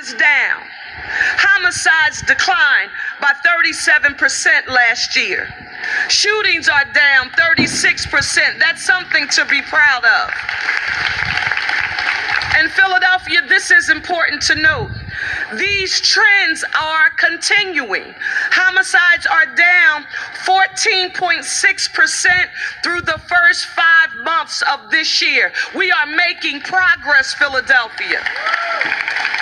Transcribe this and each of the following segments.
is down. Homicides declined by 37% last year. Shootings are down 36%. That's something to be proud of. In Philadelphia, this is important to note. These trends are continuing. Homicides are down 14.6% through the first 5 months of this year. We are making progress, Philadelphia.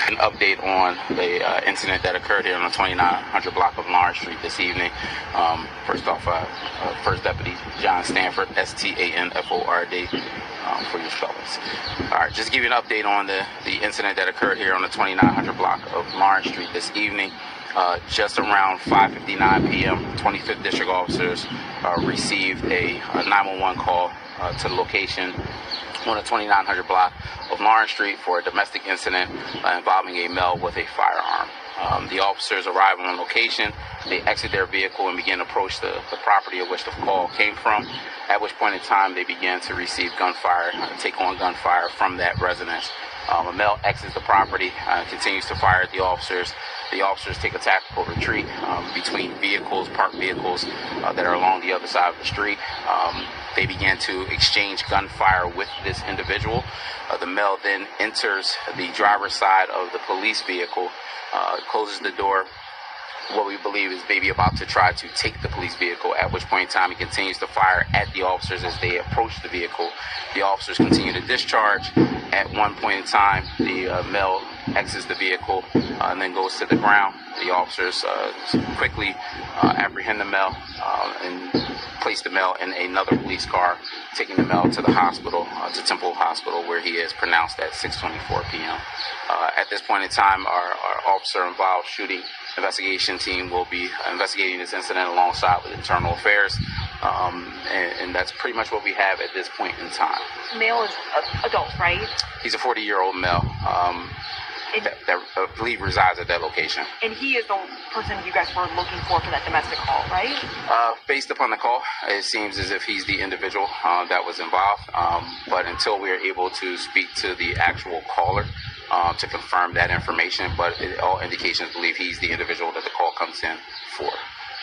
An update on the incident that occurred here on the 2900 block of Lawrence Street this evening. First off, First Deputy John Stanford, Stanford, for your spellings. All right, just to give you an update on the incident that occurred here on the 2900 block of Lawrence Street this evening. Just around 5:59 p.m., 25th District officers received a 911 call to the location on the 2900 block of Lawrence Street for a domestic incident involving a male with a firearm. The officers arrive on location, they exit their vehicle and begin to approach the property of which the call came from, at which point in time they began to receive gunfire, take on gunfire from that residence. A male exits the property, continues to fire at the officers. The officers take a tactical retreat between vehicles, parked vehicles that are along the other side of the street. They began to exchange gunfire with this individual. The male then enters the driver's side of the police vehicle, closes the door. What we believe is maybe about to try to take the police vehicle, at which point in time he continues to fire at the officers as they approach the vehicle. The officers continue to discharge. At one point in time, the male exits the vehicle and then goes to the ground. The officers quickly apprehend the male and place the male in another police car, taking the male to the hospital, to Temple Hospital, where he is pronounced at 6:24 p.m. At this point in time, our officer-involved shooting investigation team will be investigating this incident alongside with Internal Affairs, and that's pretty much what we have at this point in time. Male is adult, right? He's a 40-year-old male that I believe resides at that location. And he is the person you guys were looking for that domestic call, right? Based upon the call, it seems as if he's the individual that was involved, but until we are able to speak to the actual caller to confirm that information, but all indications believe he's the individual that the call comes in for.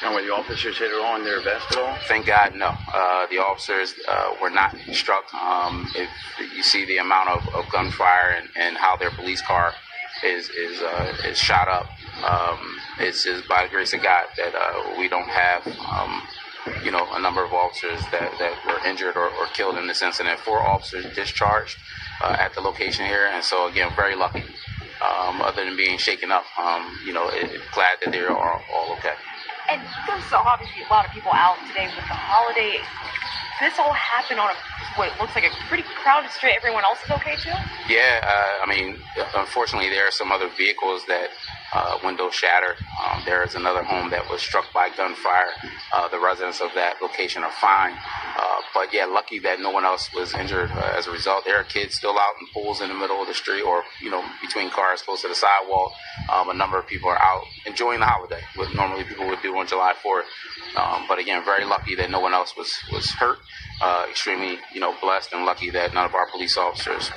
And were the officers hit on their vest at all? Thank God, no. The officers were not struck. If you see the amount of gunfire and how their police car is shot up, it's just by the grace of God that we don't have a number of officers that were injured or killed in this incident. 4 officers discharged at the location here, and so again, very lucky. Other than being shaken up, glad that they are all okay. And there's obviously a lot of people out today with the holiday. This all happened on what looks like a pretty crowded street. Everyone else is okay too? Yeah, unfortunately, there are some other vehicles that windows shattered. There is another home that was struck by gunfire. The residents of that location are fine. But yeah, lucky that no one else was injured as a result. There are kids still out in pools in the middle of the street or, between cars close to the sidewalk. A number of people are out enjoying the holiday, what normally people would do on July 4th. But again, very lucky that no one else was hurt. Extremely, blessed and lucky that none of our police officers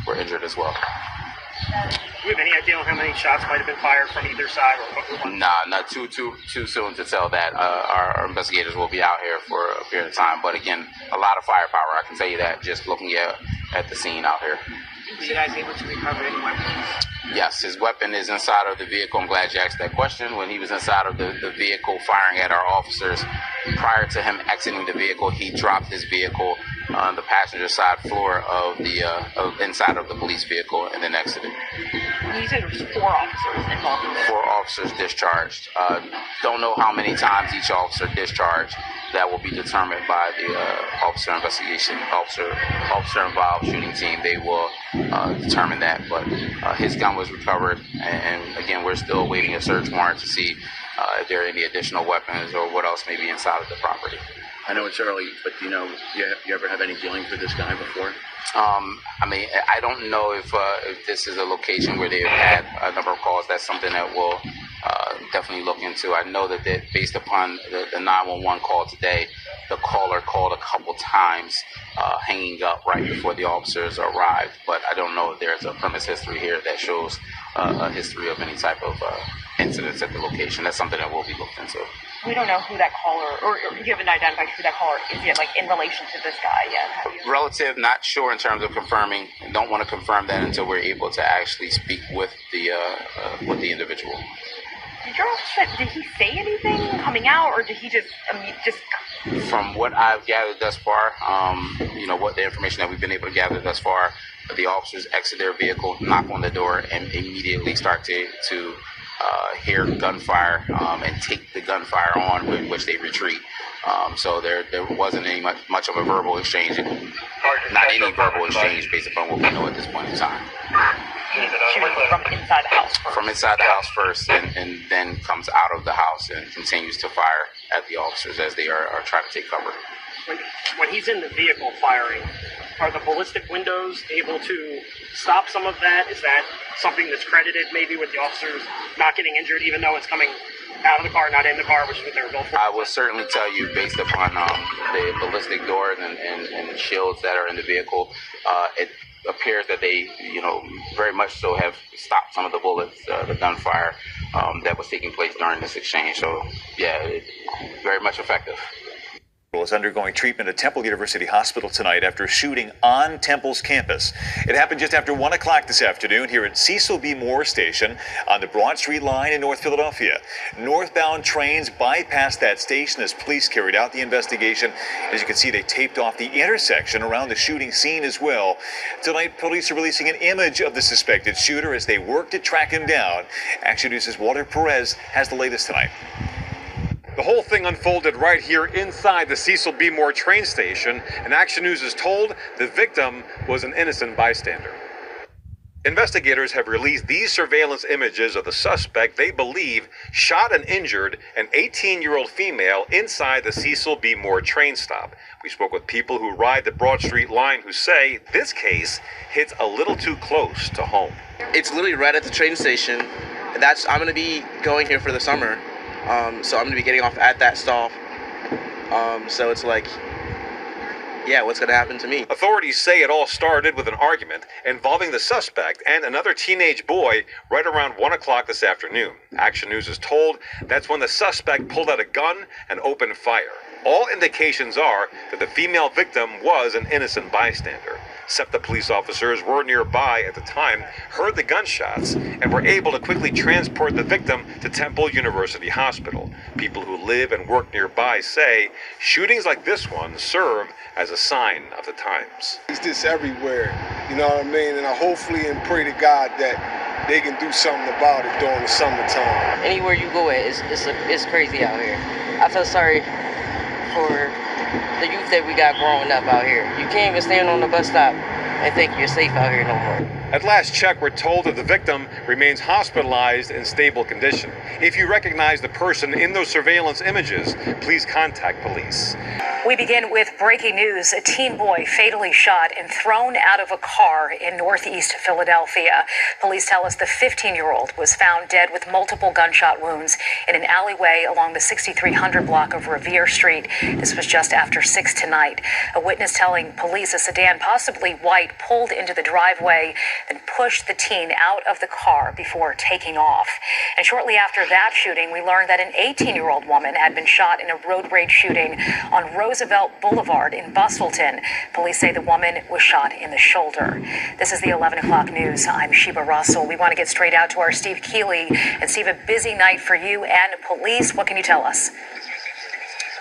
were injured as well. Do you have any idea on how many shots might have been fired from either side? Nah, not too soon to tell that. Our investigators will be out here for a period of time. But again, a lot of firepower, I can tell you that, just looking at the scene out here. Were you guys able to recover any weapons? Yes, his weapon is inside of the vehicle. I'm glad you asked that question. When he was inside of the vehicle firing at our officers, prior to him exiting the vehicle, he dropped his vehicle on the passenger side floor of the inside of the police vehicle and then exited. You said there was 4 officers involved in this. 4 officers discharged. Don't know how many times each officer discharged. That will be determined by the officer involved shooting team. They will determine that. But his gun was recovered, and again, we're still awaiting a search warrant to see if there are any additional weapons or what else may be inside of the property. I know it's early, but you ever have any dealings with this guy before? I don't know if this is a location where they've had a number of calls. That's something that we'll definitely look into. I know that based upon the 911 call today, the caller called a couple times, hanging up right before the officers arrived. But I don't know if there's a premise history here that shows a history of any type of incidents at the location. That's something that will be looked into. We don't know who that caller, or you haven't identified who that caller is yet, like in relation to this guy yet. Have you? Relative, not sure in terms of confirming. Don't want to confirm that until we're able to actually speak with the individual. Did he say anything coming out, or did he just? From what I've gathered thus far, what the information that we've been able to gather thus far, the officers exit their vehicle, knock on the door, and immediately start to hear gunfire and take the gunfire on, with which they retreat. So there wasn't any much of a verbal exchange, not any verbal exchange based upon what we know at this point in time. Shooting from inside the house first. From inside the house first, and then comes out of the house and continues to fire at the officers as they are trying to take cover. When he's in the vehicle firing, are the ballistic windows able to stop some of that? Is that something that's credited maybe with the officers not getting injured, even though it's coming out of the car, not in the car, which is what they were built for? I will certainly tell you, based upon the ballistic doors and the shields that are in the vehicle, it appears that they, very much so have stopped some of the bullets, the gunfire that was taking place during this exchange. So, yeah, very much effective. Is undergoing treatment at Temple University Hospital tonight after a shooting on Temple's campus. It happened just after 1 o'clock this afternoon here at Cecil B. Moore Station on the Broad Street line in North Philadelphia. Northbound trains bypassed that station as police carried out the investigation. As you can see, they taped off the intersection around the shooting scene as well. Tonight, police are releasing an image of the suspected shooter as they work to track him down. Action News' Walter Perez has the latest tonight. The whole thing unfolded right here inside the Cecil B. Moore train station, and Action News is told the victim was an innocent bystander. Investigators have released these surveillance images of the suspect they believe shot and injured an 18-year-old female inside the Cecil B. Moore train stop. We spoke with people who ride the Broad Street line who say this case hits a little too close to home. It's literally right at the train station. I'm going to be going here for the summer. So I'm going to be getting off at that stop. So it's like, yeah, what's going to happen to me? Authorities say it all started with an argument involving the suspect and another teenage boy right around 1 o'clock this afternoon. Action News is told that's when the suspect pulled out a gun and opened fire. All indications are that the female victim was an innocent bystander. SEPTA police officers were nearby at the time, heard the gunshots, and were able to quickly transport the victim to Temple University Hospital. People who live and work nearby say shootings like this one serve as a sign of the times. It's just everywhere, you know what I mean? And I hopefully and pray to God that they can do something about it during the summertime. Anywhere you go at, it's crazy out here. I feel sorry for the youth that we got growing up out here. You can't even stand on the bus stop and think you're safe out here no more. At last check, we're told that the victim remains hospitalized in stable condition. If you recognize the person in those surveillance images, please contact police. We begin with breaking news. A teen boy fatally shot and thrown out of a car in northeast Philadelphia. Police tell us the 15-year-old was found dead with multiple gunshot wounds in an alleyway along the 6300 block of Revere Street. This was just after 6 tonight. A witness telling police a sedan, possibly white, pulled into the driveway and pushed the teen out of the car before taking off. And shortly after that shooting, we learned that an 18-year-old woman had been shot in a road rage shooting on Roosevelt Boulevard in Bustleton. Police say the woman was shot in the shoulder. This is the 11 o'clock news. I'm Sheba Russell. We want to get straight out to our Steve Keeley. And Steve, a busy night for you and police. What can you tell us?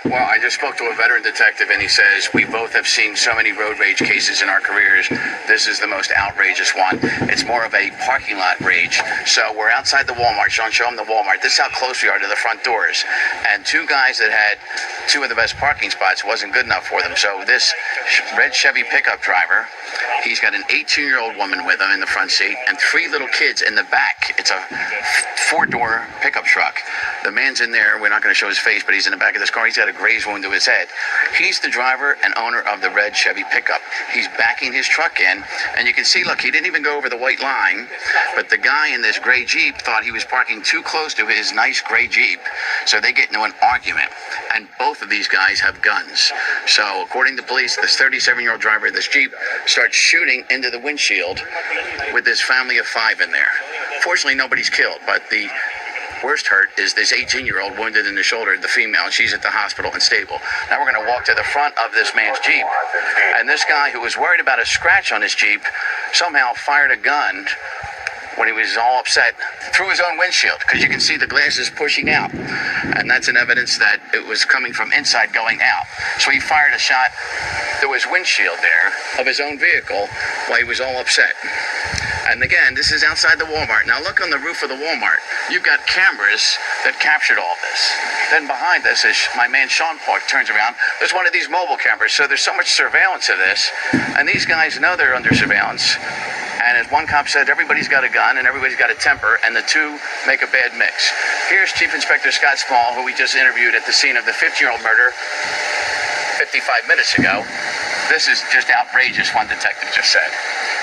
Well, I just spoke to a veteran detective, and he says we both have seen so many road rage cases in our careers. This is the most outrageous one. It's more of a parking lot rage. So we're outside the Walmart. Sean, show them the Walmart. This is how close we are to the front doors. And two guys that had two of the best parking spots wasn't good enough for them. So this red Chevy pickup driver, he's got an 18-year-old woman with him in the front seat and 3 little kids in the back. It's a four-door pickup truck. The man's in there. We're not going to show his face, but he's in the back of this car. He's got a graze wound to his head. He's the driver and owner of the red Chevy pickup. He's backing his truck in, and you can see, look, he didn't even go over the white line, but the guy in this gray Jeep thought he was parking too close to his nice gray Jeep, so they get into an argument, and both of these guys have guns. So according to police, this 37-year-old driver of this Jeep starts shooting into the windshield with this family of 5 in there. Fortunately, nobody's killed, but the worst hurt is this 18-year-old wounded in the shoulder, the female, and she's at the hospital and stable. Now we're going to walk to the front of this man's Jeep, and this guy who was worried about a scratch on his Jeep somehow fired a gun when he was all upset through his own windshield, because you can see the glasses pushing out, and that's an evidence that it was coming from inside going out. So he fired a shot through his windshield there of his own vehicle while he was all upset. And again, this is outside the Walmart. Now look on the roof of the Walmart. You've got cameras that captured all this. Then behind us, as my man Sean Park turns around, there's one of these mobile cameras. So there's so much surveillance of this, and these guys know they're under surveillance. And as one cop said, everybody's got a gun and everybody's got a temper, and the two make a bad mix. Here's Chief Inspector Scott Small, who we just interviewed at the scene of the 50-year-old murder 55 minutes ago. This is just outrageous, one detective just said.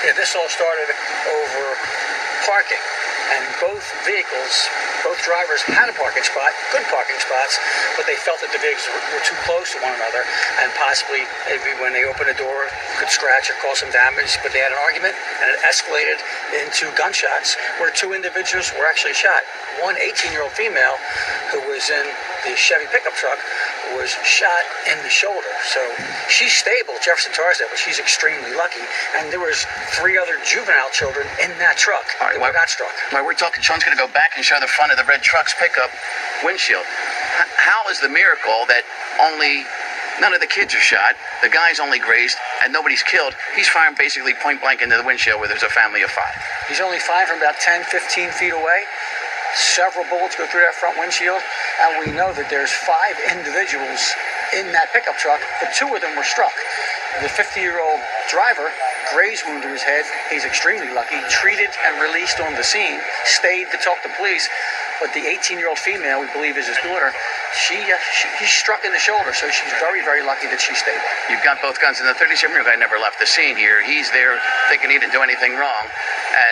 Yeah, this all started over parking, and both vehicles, both drivers had a parking spot, good parking spots, but they felt that the vehicles were too close to one another, and possibly maybe when they opened a door could scratch or cause some damage, but they had an argument, and it escalated into gunshots, where 2 individuals were actually shot. One 18-year-old female who was in the Chevy pickup truck was shot in the shoulder. So she's stable, Jefferson Tarsdale, but she's extremely lucky. And there was 3 other juvenile children in that truck that got struck. While we're talking, Sean's going to go back and show the front of the red truck's pickup windshield. How is the miracle that none of the kids are shot, the guy's only grazed, and nobody's killed? He's firing basically point blank into the windshield where there's a family of 5. He's only firing from about 10, 15 feet away. Several bullets go through that front windshield, and we know that there's 5 individuals in that pickup truck, but 2 of them were struck. The 50-year-old driver, graze wound to his head, he's extremely lucky, treated and released on the scene, stayed to talk to police, but the 18-year-old female, we believe is his daughter, he's struck in the shoulder, so she's very, very lucky that she's stable. You've got both guns, and the 37-year-old guy never left the scene here. He's there thinking he didn't do anything wrong,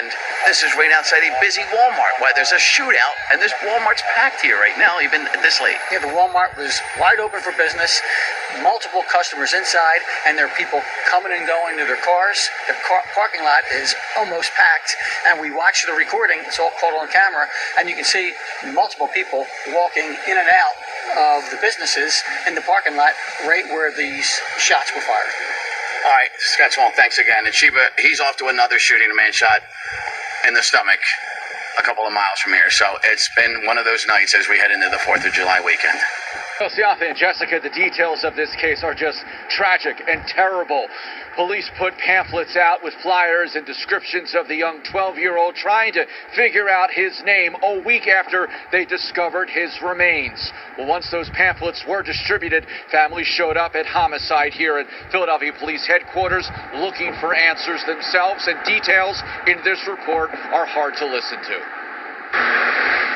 and this is right outside a busy Walmart. Why, there's a shootout, and this Walmart's packed here right now, even this late. Yeah, the Walmart was wide open for business, multiple customers inside, and there are people coming and going to their cars. The parking lot is almost packed, and we watch the recording. It's all caught on camera, and you can see multiple people walking in and out of the businesses in the parking lot right where these shots were fired. All right, Scott Small, thanks again. And Sheba, he's off to another shooting, a man shot in the stomach a couple of miles from here. So it's been one of those nights as we head into the 4th of July weekend. Well, Siafa and Jessica, the details of this case are just tragic and terrible. Police put pamphlets out with flyers and descriptions of the young 12-year-old trying to figure out his name a week after they discovered his remains. Well, once those pamphlets were distributed, families showed up at Homicide here at Philadelphia Police Headquarters looking for answers themselves, and details in this report are hard to listen to.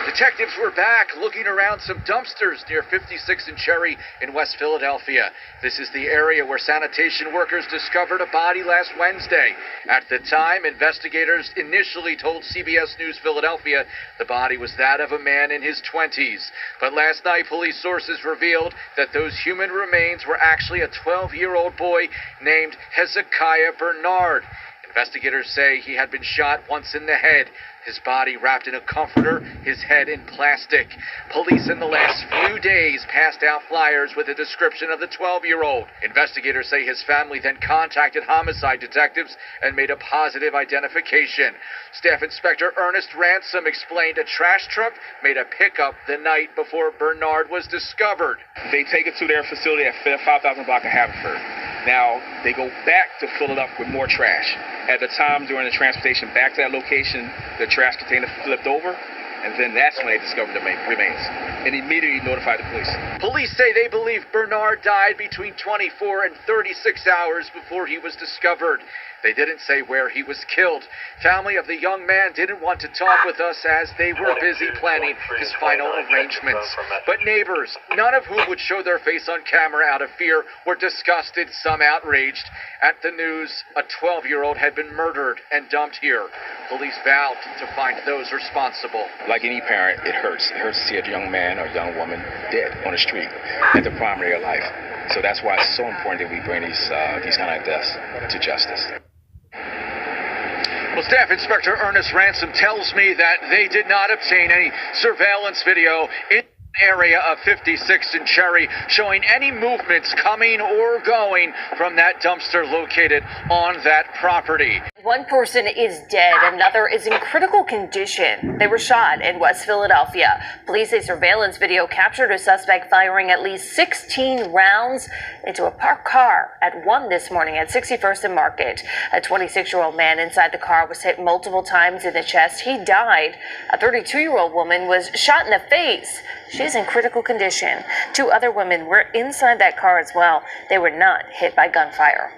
Detectives were back looking around some dumpsters near 56th and Cherry in West Philadelphia. This is the area where sanitation workers discovered a body last Wednesday. At the time, investigators initially told CBS News Philadelphia the body was that of a man in his 20s. But last night, police sources revealed that those human remains were actually a 12-year-old boy named Hezekiah Bernard. Investigators say he had been shot once in the head, his body wrapped in a comforter, his head in plastic. Police in the last few days passed out flyers with a description of the 12-year-old. Investigators say his family then contacted homicide detectives and made a positive identification. Staff Inspector Ernest Ransom explained a trash truck made a pickup the night before Bernard was discovered. They take it to their facility at 5,000 block of Haverford. Now, they go back to fill it up with more trash. At the time during the transportation back to that location, the trash container flipped over, and then that's when they discovered the remains. and immediately notified the police. Police say they believe Bernard died between 24 and 36 hours before he was discovered. They didn't say where he was killed. Family of the young man didn't want to talk with us as they were busy planning his final arrangements. But neighbors, none of whom would show their face on camera out of fear, were disgusted, some outraged. At the news, a 12-year-old had been murdered and dumped here. Police vowed to find those responsible. Like any parent, it hurts. It hurts to see a young man or young woman dead on the street at the prime of their life. So that's why it's so important that we bring these kind of deaths to justice. Well, Staff Inspector Ernest Ransom tells me that they did not obtain any surveillance video in the area of 56th and Cherry showing any movements coming or going from that dumpster located on that property. One person is dead, another is in critical condition. They were shot in West Philadelphia. Police say surveillance video captured a suspect firing at least 16 rounds into a parked car at 1 this morning at 61st and Market. A 26-year-old man inside the car was hit multiple times in the chest. He died. A 32-year-old woman was shot in the face. She's in critical condition. 2 other women were inside that car as well. They were not hit by gunfire.